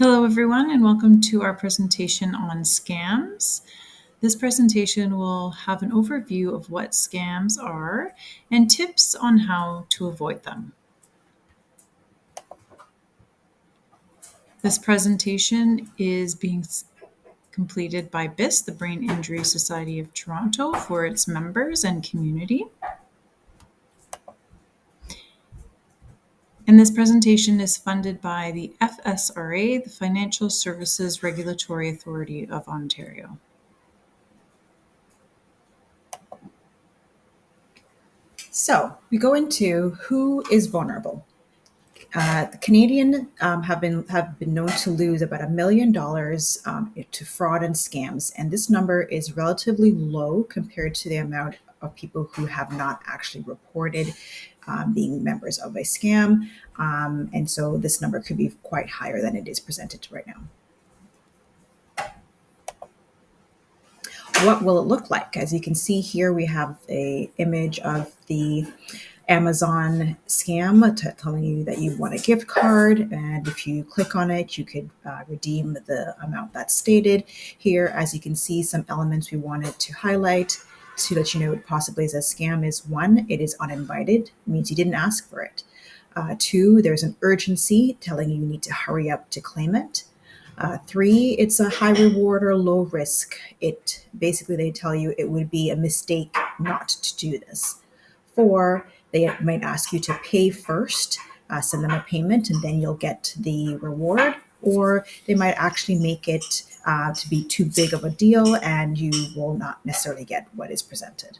Hello, everyone, and welcome to our presentation on scams. This presentation will have an overview of what scams are and tips on how to avoid them. This presentation is being completed by BIS, the Brain Injury Society of Toronto, for its members and community. And this presentation is funded by the FSRA, the Financial Services Regulatory Authority of Ontario. So we go into who is vulnerable. The Canadian have been known to lose about $1 million to fraud and scams, and this number is relatively low compared to the amount of people who have not actually reported being members of a scam, and so this number could be quite higher than it is presented right now. What will it look like? As you can see here, we have an image of the Amazon scam telling you that you want a gift card, and if you click on it, you could redeem the amount that's stated here. As you can see, some elements we wanted to highlight to let you know it possibly is a scam is: one, it is uninvited, it means you didn't ask for it. Two, there's an urgency telling you need to hurry up to claim it. Three, it's a high reward or low risk. It basically, they tell you it would be a mistake not to do this. Four, they might ask you to pay first, send them a payment, and then you'll get the reward. Or they might actually make it to be too big of a deal, and you will not necessarily get what is presented.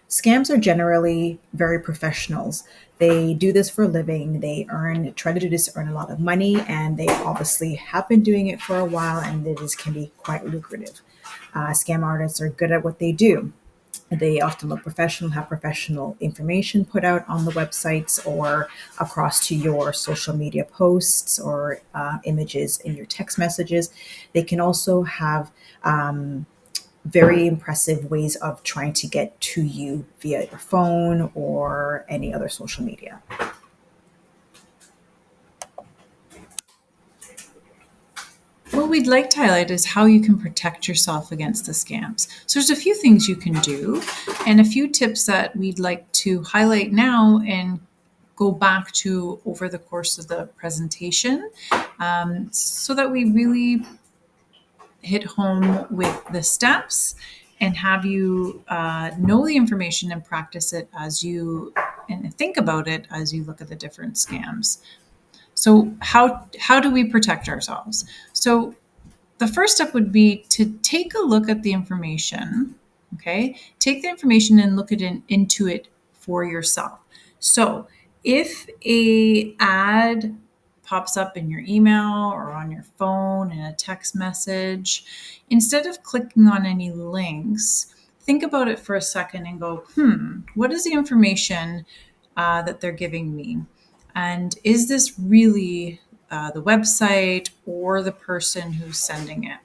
Scams are generally very professionals. They do this for a living. They try to do this to earn a lot of money, and they obviously have been doing it for a while, and this can be quite lucrative. Scam artists are good at what they do. They often look professional, have professional information put out on the websites or across to your social media posts or images in your text messages. They can also have very impressive ways of trying to get to you via your phone or any other social media. What we'd like to highlight is how you can protect yourself against the scams. So there's a few things you can do and a few tips that we'd like to highlight now and go back to over the course of the presentation so that we really hit home with the steps and have you know the information and practice it as you and think about it as you look at the different scams. So how do we protect ourselves? So the first step would be to take a look at the information. Okay, take the information and look into it for yourself. So if a ad pops up in your email or on your phone in a text message, instead of clicking on any links, think about it for a second and go, what is the information that they're giving me? And is this really the website or the person who's sending it?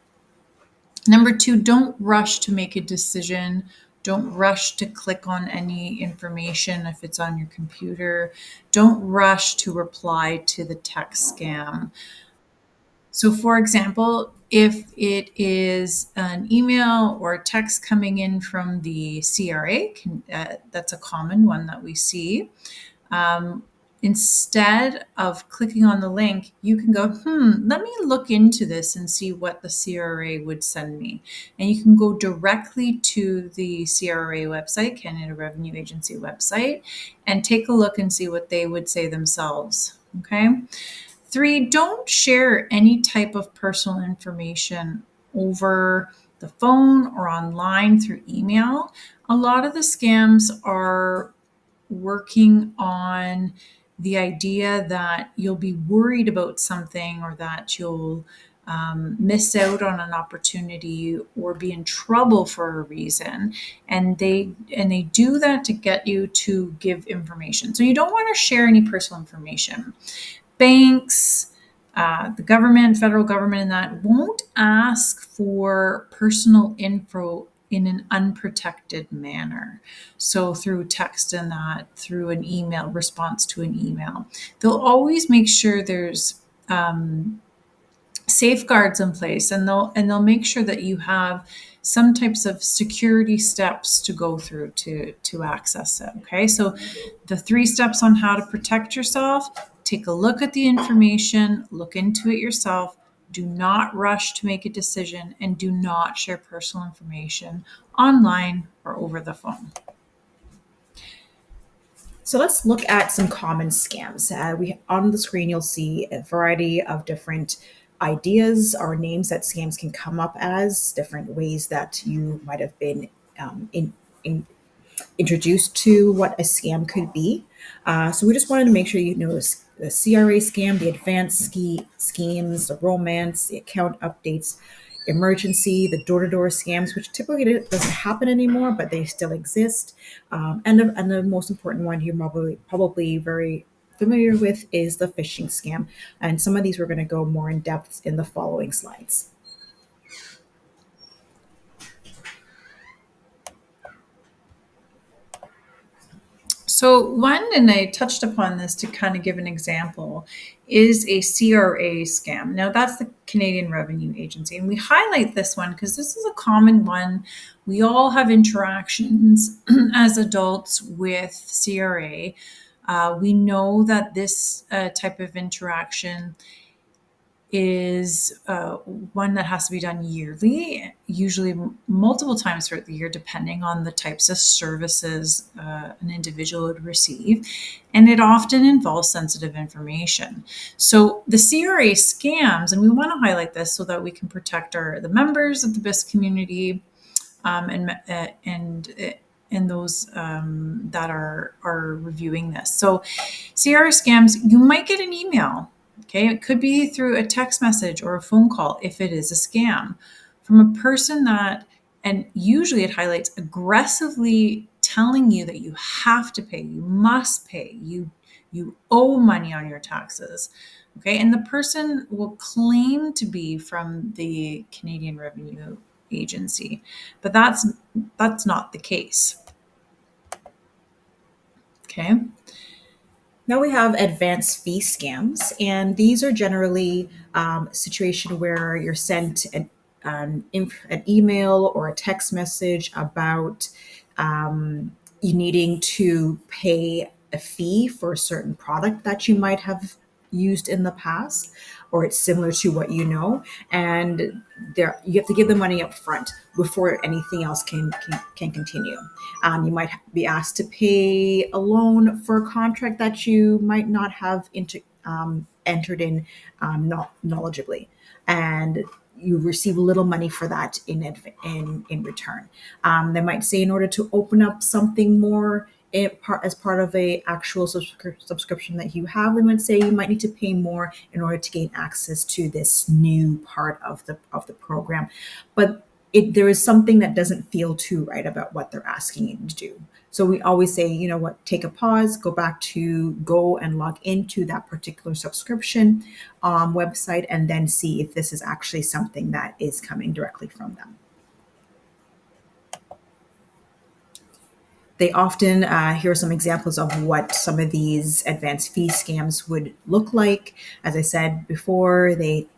Number two, don't rush to make a decision. Don't rush to click on any information if it's on your computer. Don't rush to reply to the text scam. So, for example, if it is an email or a text coming in from the CRA, that's a common one that we see. Instead of clicking on the link, you can go, let me look into this and see what the CRA would send me. And you can go directly to the CRA website, Canada Revenue Agency website, and take a look and see what they would say themselves. Okay. Three, don't share any type of personal information over the phone or online through email. A lot of the scams are working on the idea that you'll be worried about something or that you'll miss out on an opportunity or be in trouble for a reason, and they do that to get you to give information. So you don't want to share any personal information. Banks, the government, federal government, and that won't ask for personal info in an unprotected manner. So through text and that, through an email response to an email, they'll always make sure there's safeguards in place, and they'll make sure that you have some types of security steps to go through to access it. Okay, so the 3 steps on how to protect yourself: take a look at the information, look into it yourself, do not rush to make a decision, and do not share personal information online or over the phone. So let's look at some common scams. We on the screen you'll see a variety of different ideas or names that scams can come up as, different ways that you might have been in introduced to what a scam could be. So we just wanted to make sure you know the CRA scam, the advanced schemes, the romance, the account updates, emergency, the door-to-door scams, which typically doesn't happen anymore, but they still exist. And the most important one you're probably very familiar with is the phishing scam. And some of these we're going to go more in depth in the following slides. So one, and I touched upon this to kind of give an example, is a CRA scam. Now that's the Canadian Revenue Agency. And we highlight this one because this is a common one. We all have interactions as adults with CRA. We know that this type of interaction is one that has to be done yearly, usually multiple times throughout the year, depending on the types of services an individual would receive. And it often involves sensitive information. So the CRA scams, and we want to highlight this so that we can protect the members of the BIS community and those that are reviewing this. So CRA scams, you might get an email. Okay, it could be through a text message or a phone call if it is a scam from a person that, and usually it highlights aggressively telling you that you have to pay, you must pay, you owe money on your taxes. Okay, and the person will claim to be from the Canadian Revenue Agency, but that's not the case. Okay. Now we have advanced fee scams, and these are generally a situation where you're sent an email or a text message about you needing to pay a fee for a certain product that you might have used in the past, or it's similar to what you know, and there you have to give the money up front before anything else can continue. You might be asked to pay a loan for a contract that you might not have entered in knowledgeably, and you receive little money for that in return. They might say in order to open up something more as part of a actual subscription that you have, they might say you might need to pay more in order to gain access to this new part of the program. But there is something that doesn't feel too right about what they're asking you to do. So we always say, you know what, take a pause, go and log into that particular subscription website, and then see if this is actually something that is coming directly from them. They often, here are some examples of what some of these advanced fee scams would look like. As I said before, they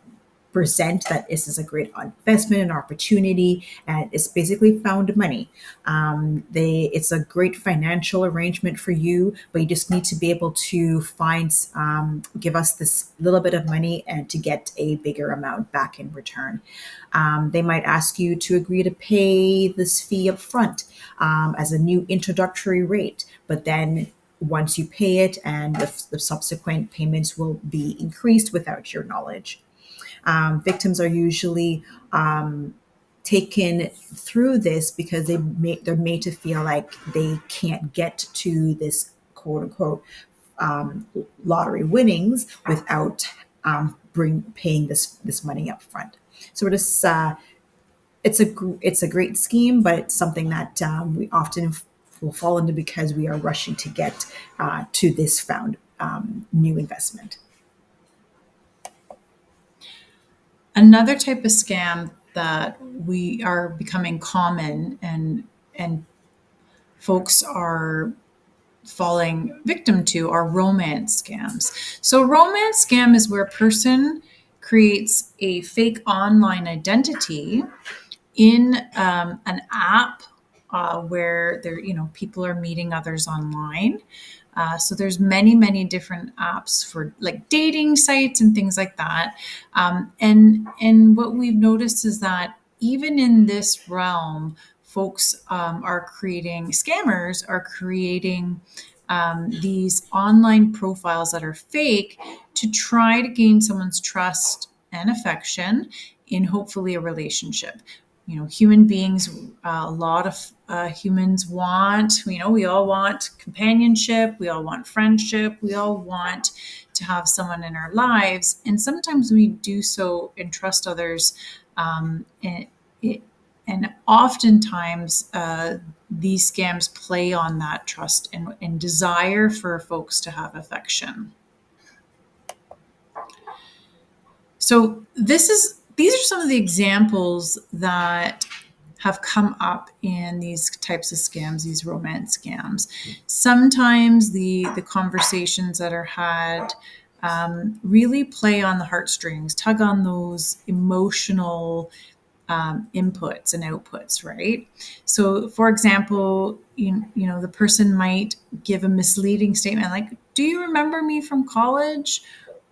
present that this is a great investment and opportunity, and it's basically found money. It's a great financial arrangement for you, but you just need to be able to give us this little bit of money and to get a bigger amount back in return. They might ask you to agree to pay this fee up front as a new introductory rate, but then once you pay it, and the subsequent payments will be increased without your knowledge. Victims are usually taken through this because they're made to feel like they can't get to this quote unquote lottery winnings without paying this money up front. So it's a great scheme, but it's something that we often will fall into because we are rushing to get to this found new investment. Another type of scam that we are becoming common, and folks are falling victim to are romance scams. So romance scam is where a person creates a fake online identity in an app where people are meeting others online. So there's many different apps for like dating sites and things like that. And what we've noticed is that even in this realm, folks are creating scammers are creating these online profiles that are fake to try to gain someone's trust and affection in hopefully a relationship. Human beings, a lot of humans want, we all want companionship, we all want friendship, we all want to have someone in our lives. And sometimes we do so and trust others. And oftentimes, these scams play on that trust and desire for folks to have affection. So these are some of the examples that have come up in these types of scams, these romance scams. Sometimes the conversations that are had really play on the heartstrings, tug on those emotional inputs and outputs, right? So, for example, the person might give a misleading statement like, "Do you remember me from college?"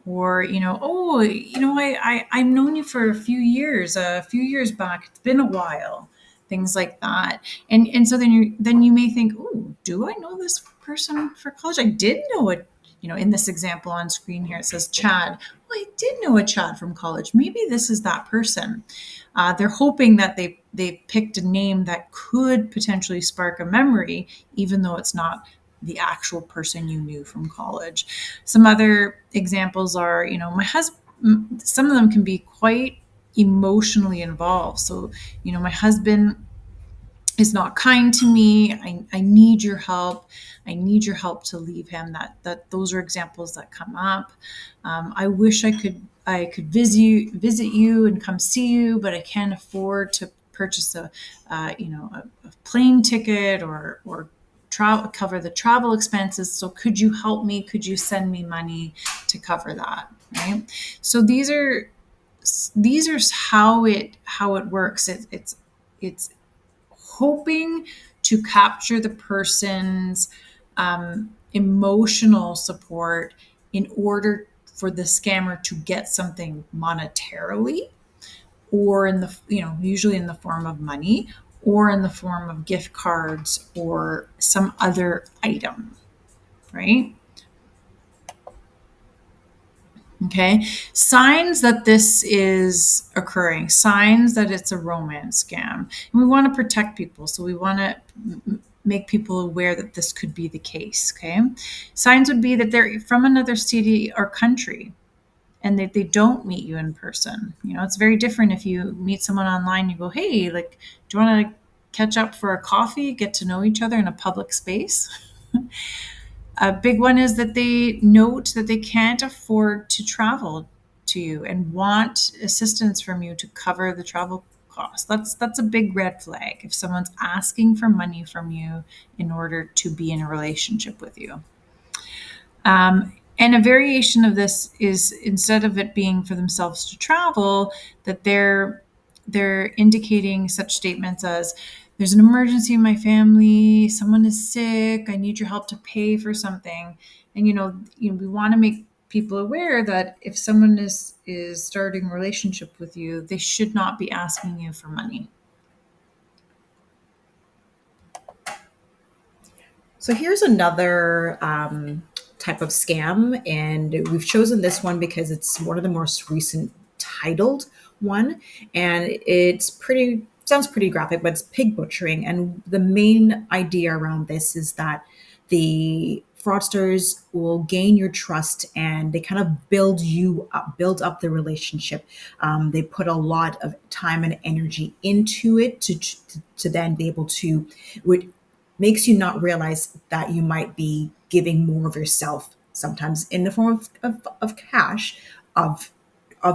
Or, "Oh, I've known you for a few years back. It's been a while." Things like that. And so then you may think, "Oh, do I know this person for college? I did know it." In this example on screen here, it says Chad. Well, I did know a Chad from college. Maybe this is that person. They're hoping that they picked a name that could potentially spark a memory, even though it's not the actual person you knew from college. Some other examples are, my husband. Some of them can be quite emotionally involved. So, my husband is not kind to me. I need your help. I need your help to leave him. That those are examples that come up. I wish I could visit you and come see you, but I can't afford to purchase a plane ticket or cover the travel expenses. So could you help me? Could you send me money to cover that? Right. So these are how it works. It's hoping to capture the person's emotional support in order for the scammer to get something monetarily, or usually in the form of money, or in the form of gift cards or some other item, right? Okay. Signs that this is occurring, signs that it's a romance scam. And we want to protect people. So we want to make people aware that this could be the case. Okay. Signs would be that they're from another city or country and that they don't meet you in person. It's very different if you meet someone online, you go, "Hey, like, do you want to catch up for a coffee, get to know each other in a public space?" A big one is that they note that they can't afford to travel to you and want assistance from you to cover the travel costs. That's a big red flag if someone's asking for money from you in order to be in a relationship with you. And a variation of this is, instead of it being for themselves to travel, that they're indicating such statements as, "There's an emergency in my family, someone is sick, I need your help to pay for something." And we want to make people aware that if someone is starting a relationship with you, they should not be asking you for money. So here's another type of scam, and we've chosen this one because it's one of the most recent titled one, and sounds pretty graphic, but it's pig butchering. And the main idea around this is that the fraudsters will gain your trust and they kind of build up the relationship. They put a lot of time and energy into it to then be able to, makes you not realize that you might be giving more of yourself, sometimes in the form of cash, of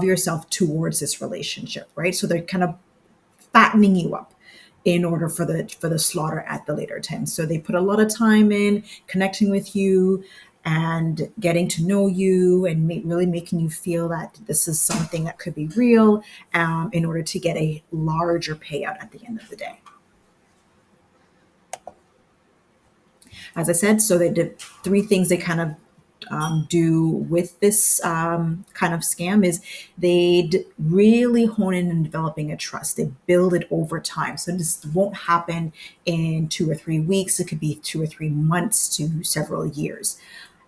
yourself towards this relationship, right? So they're kind of fattening you up in order for the slaughter at the later time. So they put a lot of time in connecting with you and getting to know you and really making you feel that this is something that could be real, in order to get a larger payout at the end of the day. As I said, so they did three things they kind of do with this kind of scam is they'd really hone in on developing a trust. They build it over time. So this won't happen in 2 or 3 weeks. It could be 2 or 3 months to several years.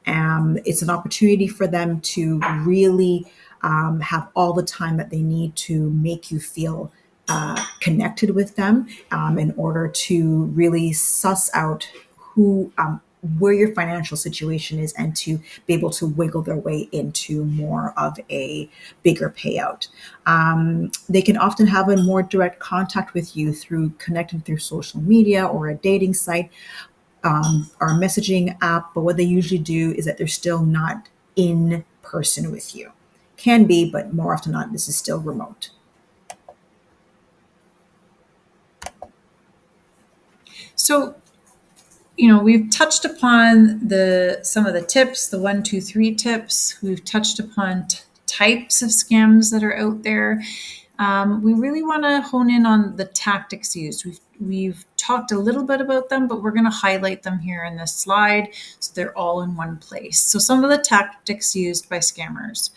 It's an opportunity for them to really have all the time that they need to make you feel connected with them, in order to really suss out who where your financial situation is, and to be able to wiggle their way into more of a bigger payout. They can often have a more direct contact with you through connecting through social media or a dating site, or a messaging app. But what they usually do is that they're still not in person with you. Can be, but more often than not, this is still remote. So, we've touched upon some of the tips, the 1, 2, 3 tips. We've touched upon types of scams that are out there. We really want to hone in on the tactics used. We've talked a little bit about them, but we're going to highlight them here in this slide so they're all in one place. So some of the tactics used by scammers: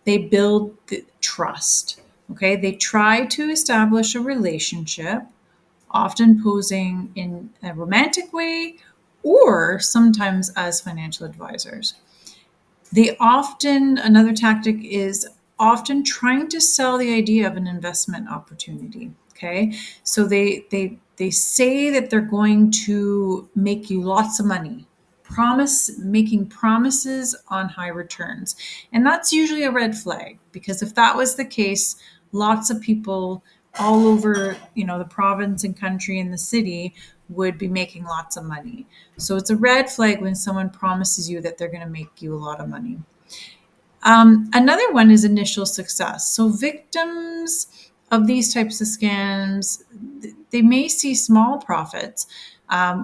they build the trust. Okay, they try to establish a relationship, often posing in a romantic way or sometimes as financial advisors. Another tactic is often trying to sell the idea of an investment opportunity. Okay, so they say that they're going to make you lots of money, making promises on high returns. And that's usually a red flag, because if that was the case, lots of people all over, the province and country and the city would be making lots of money. So it's a red flag when someone promises you that they're going to make you a lot of money. Another one is initial success. So victims of these types of scams, they may see small profits,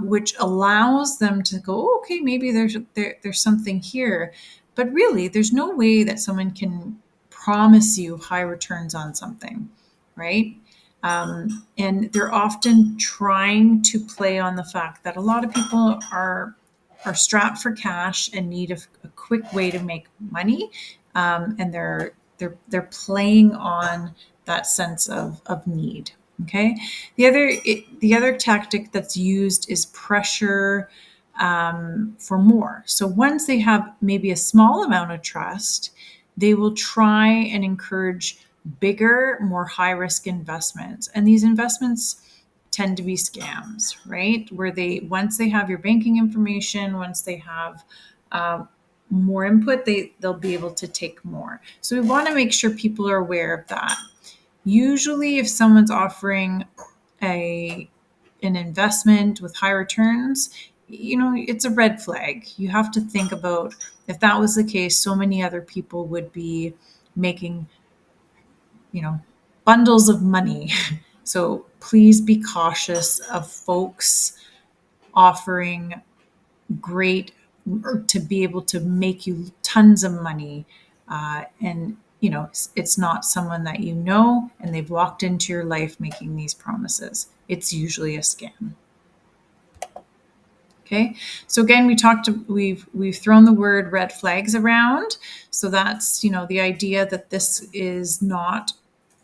which allows them to go, oh, okay, maybe there's something here. But really, there's no way that someone can promise you high returns on something, right? And they're often trying to play on the fact that a lot of people are strapped for cash and need a quick way to make money, and they're playing on that sense of need. Okay, the other tactic that's used is pressure, for more. So once they have maybe a small amount of trust, they will try and encourage bigger, more high risk investments. And these investments tend to be scams, right? Where once they have your banking information, once they have more input, they'll be able to take more. So we want to make sure people are aware of that. Usually, if someone's offering an investment with high returns, it's a red flag. You have to think about, if that was the case, so many other people would be making, bundles of money. So please be cautious of folks offering great, or to be able to make you tons of money. And, it's not someone that and they've walked into your life making these promises. It's usually a scam. Okay. So again, we've thrown the word red flags around. So that's, the idea that this is not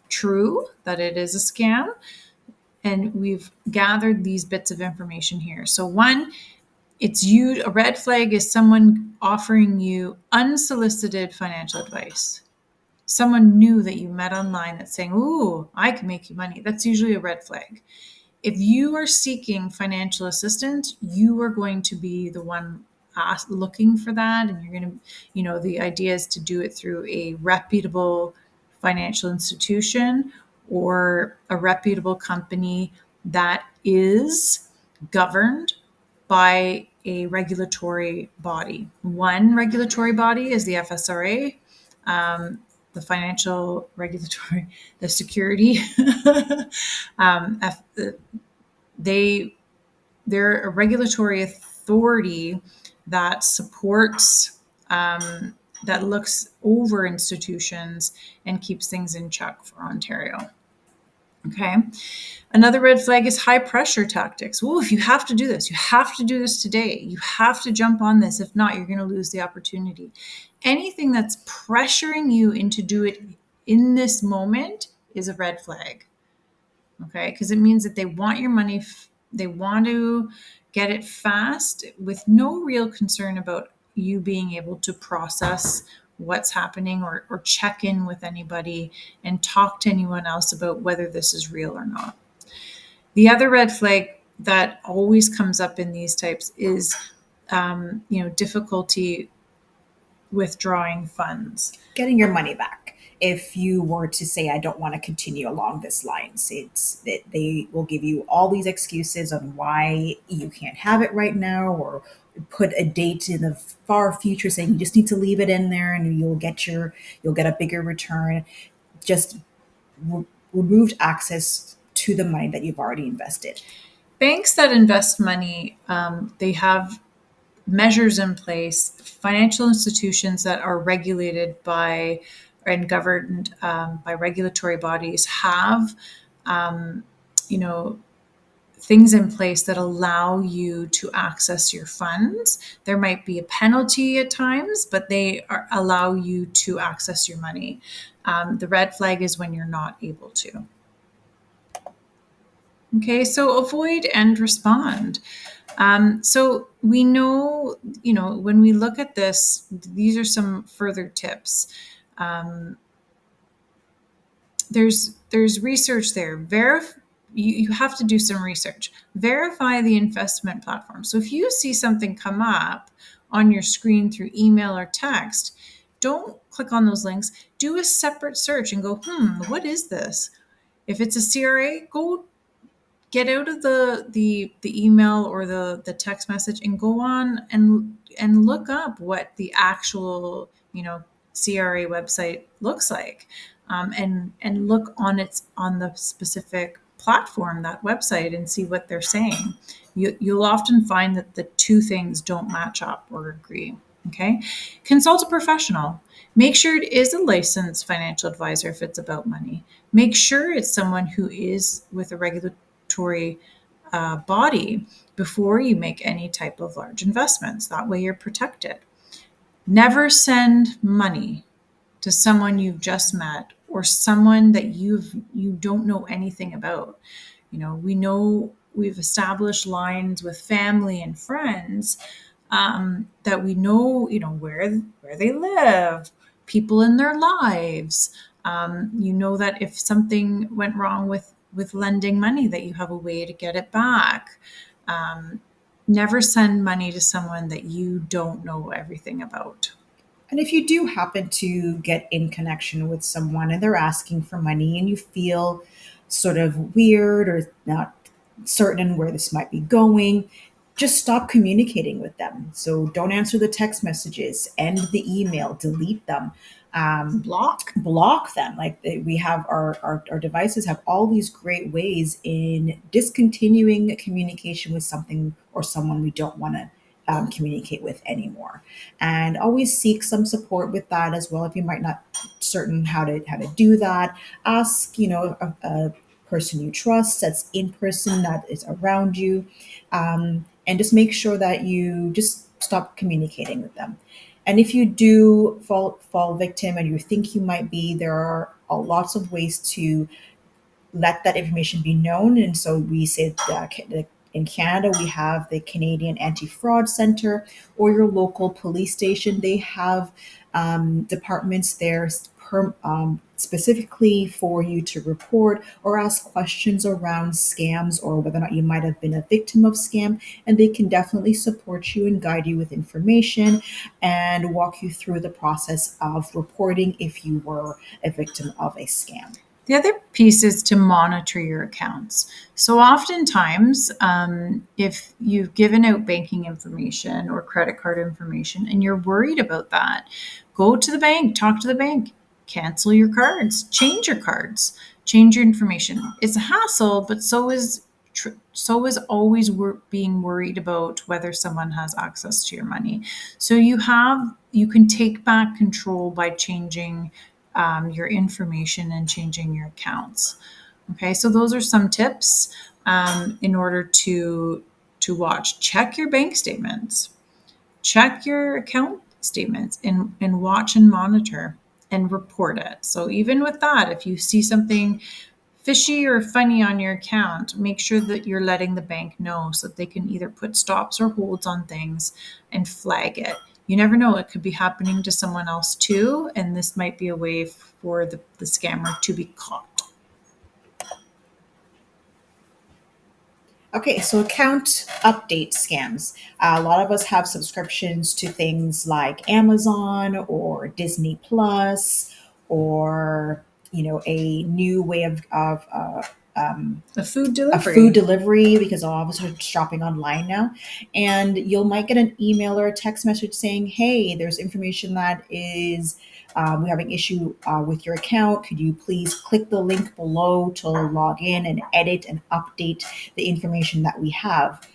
true, that it is a scam. And we've gathered these bits of information here. So one, a red flag is someone offering you unsolicited financial advice. Someone new that you met online that's saying, ooh, I can make you money. That's usually a red flag. If you are seeking financial assistance, you are going to be the one looking for that. And you're going to, the idea is to do it through a reputable financial institution or a reputable company that is governed by a regulatory body. One regulatory body is the FSRA. the financial regulatory, the security, they they're a regulatory authority that supports, that looks over institutions and keeps things in check for Ontario. Okay. Another red flag is high pressure tactics. Well, if you have to do this, you have to do this today. You have to jump on this. If not, you're going to lose the opportunity. Anything that's pressuring you into do it in this moment is a red flag. Okay. Because it means that they want your money. They want to get it fast with no real concern about you being able to process what's happening or check in with anybody and talk to anyone else about whether this is real or not. The other red flag that always comes up in these types is, difficulty withdrawing funds. Getting your money back. If you were to say, I don't want to continue along this lines, it's that they will give you all these excuses on why you can't have it right now, or put a date in the far future saying you just need to leave it in there and you'll get a bigger return. Just removed access to the money that you've already invested. Banks that invest money, they have measures in place. Financial institutions that are regulated by and governed by regulatory bodies have, things in place that allow you to access your funds. There might be a penalty at times, but allow you to access your money. The red flag is when you're not able to. Okay, so avoid and respond. So we know, when we look at this, these are some further tips. There's research there. You have to do some research. Verify the investment platform. So if you see something come up on your screen through email or text, don't click on those links. Do a separate search and go, what is this? If it's a CRA, go get out of the email or the text message and go on and look up what the actual CRA website looks like, and look on the specific platform, that website, and see what they're saying. You'll often find that the two things don't match up or agree. Okay, consult a professional. Make sure it is a licensed financial advisor if it's about money. Make sure it's someone who is with a regulatory body before you make any type of large investments. That way you're protected. Never send money to someone you've just met or someone that you don't know anything about. We know we've established lines with family and friends, that we know, where they live, people in their lives. That if something went wrong with lending money, that you have a way to get it back. Never send money to someone that you don't know everything about. And if you do happen to get in connection with someone and they're asking for money and you feel sort of weird or not certain where this might be going, just stop communicating with them. So don't answer the text messages, end the email, delete them, block them. Like we have our devices have all these great ways in discontinuing communication with something or someone we don't want to communicate with anymore. And always seek some support with that as well. If you might not certain how to do that, ask a person you trust that's in person, that is around you, and just make sure that you just stop communicating with them. And if you do fall victim and you think you might be, there are lots of ways to let that information be known. And so we say that in Canada, we have the Canadian Anti-Fraud Center or your local police station. They have departments there specifically for you to report or ask questions around scams or whether or not you might have been a victim of scam. And they can definitely support you and guide you with information and walk you through the process of reporting if you were a victim of a scam. The other piece is to monitor your accounts. So oftentimes, if you've given out banking information or credit card information and you're worried about that, go to the bank, talk to the bank. cancel your cards, change your cards, change your information. It's a hassle, but so is always being worried about whether someone has access to your money. So you can take back control by changing your information and changing your accounts. Okay, so those are some tips in order to watch. Check your bank statements, check your account statements, and watch and monitor and report it. So even with that, if you see something fishy or funny on your account, make sure that you're letting the bank know so that they can either put stops or holds on things and flag it. You never know, it could be happening to someone else too, and this might be a way for the scammer to be caught. Okay, so account update scams. A lot of us have subscriptions to things like Amazon or Disney Plus, or a new way A food a delivery. food delivery, because all of us are shopping online now. And you might get an email or a text message saying, hey, there's information that is we have an issue with your account. Could you please click the link below to log in and edit and update the information that we have?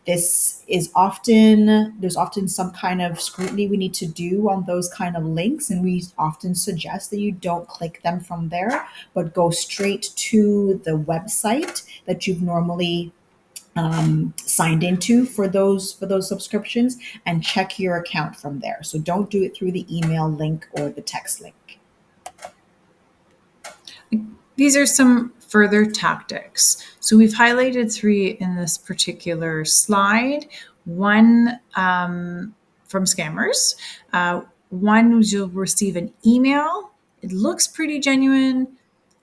There's often some kind of scrutiny we need to do on those kind of links, and we often suggest that you don't click them from there, but go straight to the website that you've normally signed into for those subscriptions, and check your account from there. So don't do it through the email link or the text link. These are some further tactics. So we've highlighted 3 in this particular slide. One from scammers. One is you'll receive an email. It looks pretty genuine.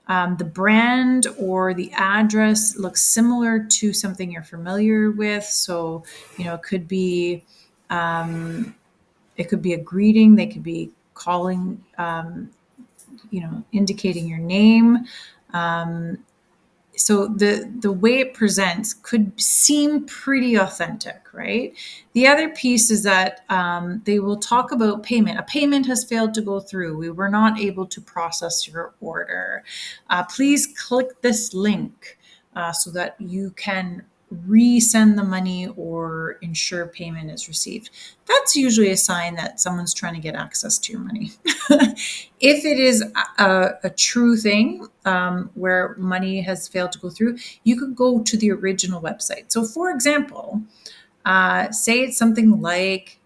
The brand or the address looks similar to something you're familiar with. So, it could be a greeting. They could be calling, indicating your name. So the way it presents could seem pretty authentic, right? The other piece is that they will talk about payment. A payment has failed to go through. We were not able to process your order. Please click this link so that you can resend the money or ensure payment is received. That's usually a sign that someone's trying to get access to your money. If it is a true thing where money has failed to go through, you could go to the original website. So, for example, say it's something like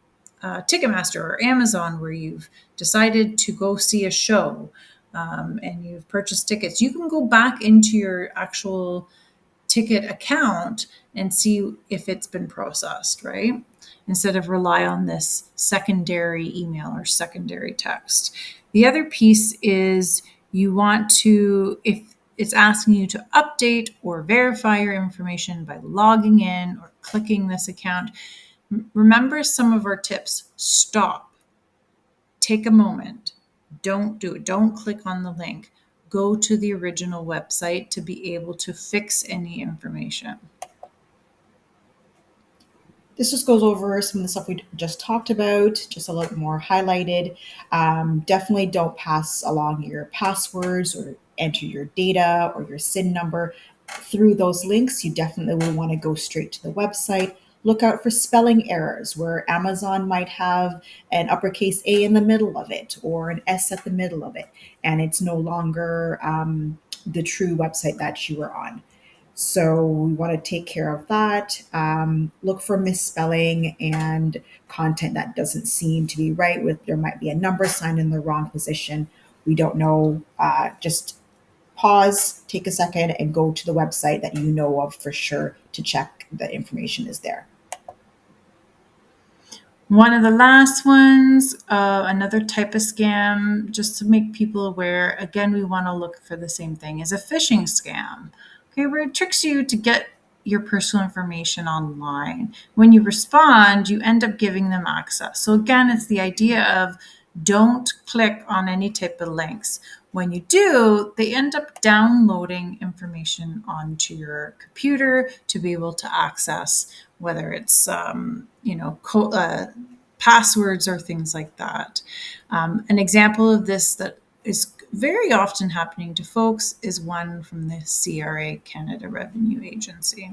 Ticketmaster or Amazon, where you've decided to go see a show and you've purchased tickets. You can go back into your actual ticket account and see if it's been processed, right? Instead of rely on this secondary email or secondary text. The other piece is you want to, if it's asking you to update or verify your information by logging in or clicking this account, remember some of our tips. Stop. Take a moment. Don't do it. Don't click on the link. Go to the original website to be able to fix any information. This just goes over some of the stuff we just talked about, just a little more highlighted. Definitely don't pass along your passwords or enter your data or your SIN number through those links. You definitely will want to go straight to the website. Look out for spelling errors where Amazon might have an uppercase A in the middle of it or an S at the middle of it, and it's no longer the true website that you were on. So we want to take care of that. Look for misspelling and content that doesn't seem to be right. There might be a number signed in the wrong position. We don't know. Just pause, take a second, and go to the website that you know of for sure to check that information is there. One of the last ones, another type of scam, just to make people aware, again, we want to look for the same thing, is a phishing scam. Okay, where it tricks you to get your personal information online. When you respond, you end up giving them access. So again, it's the idea of don't click on any type of links. When you do, they end up downloading information onto your computer to be able to access, whether it's passwords or things like that. An example of this that is very often happening to folks is one from the CRA, Canada Revenue Agency.